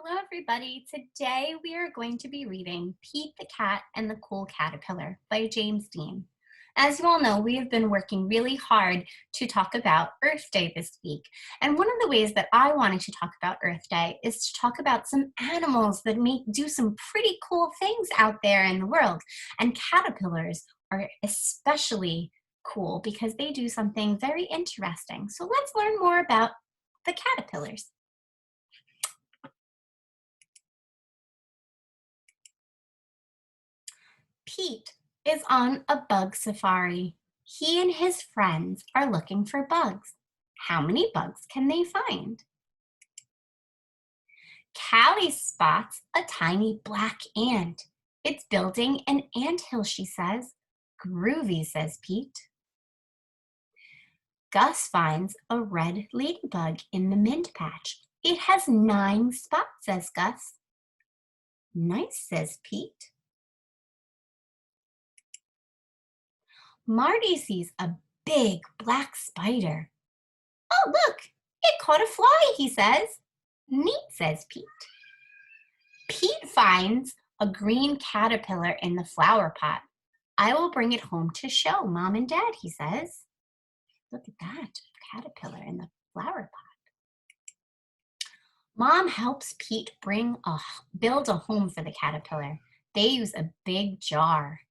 Hello, everybody. Today we are going to be reading Pete the Cat and the Cool Caterpillar by James Dean. As you all know, we have been working really hard to talk about Earth Day this week. And one of the ways that I wanted to talk about Earth Day is to talk about some animals that do some pretty cool things out there in the world. And caterpillars are especially cool because they do something very interesting. So let's learn more about the caterpillars. Pete is on a bug safari. He and his friends are looking for bugs. How many bugs can they find? Callie spots a tiny black ant. It's building an anthill, she says. Groovy, says Pete. Gus finds a red ladybug in the mint patch. It has 9 spots, says Gus. Nice, says Pete. Marty sees a big black spider. Oh, look, it caught a fly, he says. Neat, says Pete. Pete finds a green caterpillar in the flower pot. I will bring it home to show Mom and Dad, he says. Look at that caterpillar in the flower pot. Mom helps Pete build a home for the caterpillar. They use a big jar.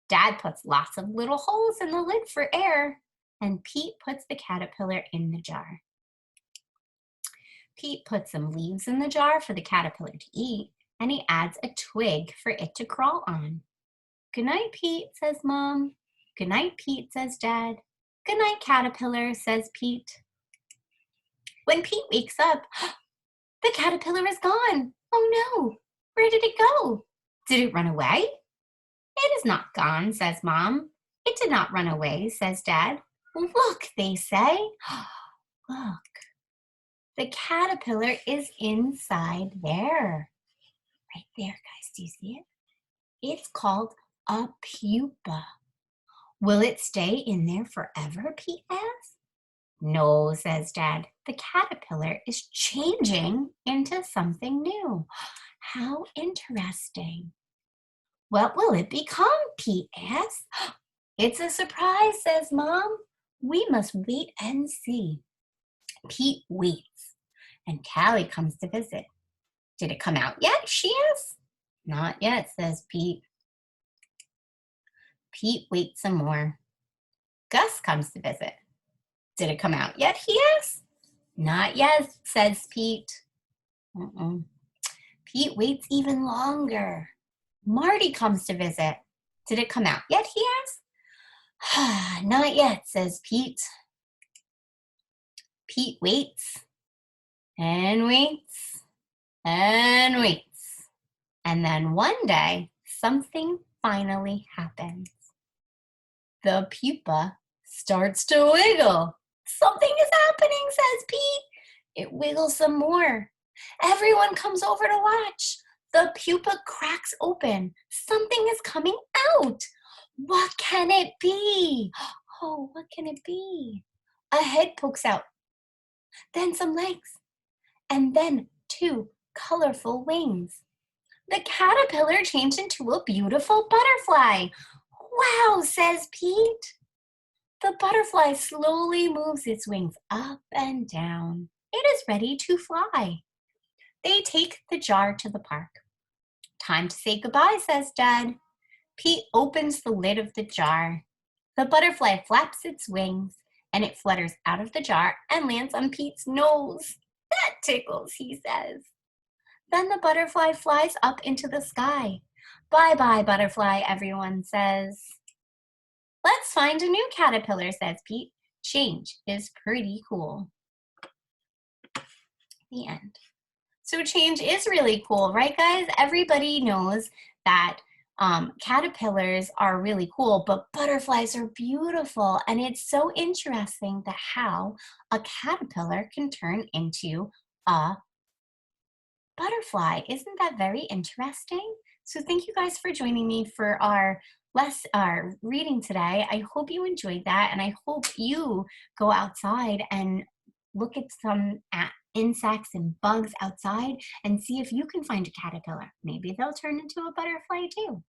Dad puts lots of little holes in the lid for air, and Pete puts the caterpillar in the jar. Pete puts some leaves in the jar for the caterpillar to eat, and he adds a twig for it to crawl on. Good night, Pete, says Mom. Good night, Pete, says Dad. Good night, caterpillar, says Pete. When Pete wakes up, the caterpillar is gone. Oh no, where did it go? Did it run away? It is not gone, says Mom. It did not run away, says Dad. Look, they say. Look. The caterpillar is inside there. Right there, guys. Do you see it? It's called a pupa. Will it stay in there forever, Pete asks. No, says Dad. The caterpillar is changing into something new. How interesting. What will it become? Pete asks. It's a surprise, says Mom. We must wait and see. Pete waits, and Callie comes to visit. Did it come out yet? She asks. Not yet, says Pete. Pete waits some more. Gus comes to visit. Did it come out yet? He asks. Not yet, says Pete. Pete waits even longer. Marty comes to visit. Did it come out yet? He asks. Not yet, says Pete. Pete waits and waits and waits. And then one day, something finally happens. The pupa starts to wiggle. Something is happening, says Pete. It wiggles some more. Everyone comes over to watch. The pupa cracks open. Something is coming out. What can it be? Oh, what can it be? A head pokes out. Then some legs. And then 2 colorful wings. The caterpillar changed into a beautiful butterfly. Wow, says Pete. The butterfly slowly moves its wings up and down. It is ready to fly. They take the jar to the park. Time to say goodbye, says Dad. Pete opens the lid of the jar. The butterfly flaps its wings, and it flutters out of the jar and lands on Pete's nose. That tickles, he says. Then the butterfly flies up into the sky. Bye-bye, butterfly, everyone says. Let's find a new caterpillar, says Pete. Change is pretty cool. The end. So change is really cool, right, guys? Everybody knows that caterpillars are really cool, but butterflies are beautiful. And it's so interesting that how a caterpillar can turn into a butterfly. Isn't that very interesting? So thank you guys for joining me for our reading today. I hope you enjoyed that, and I hope you go outside and look at some insects and bugs outside and see if you can find a caterpillar. Maybe they'll turn into a butterfly too.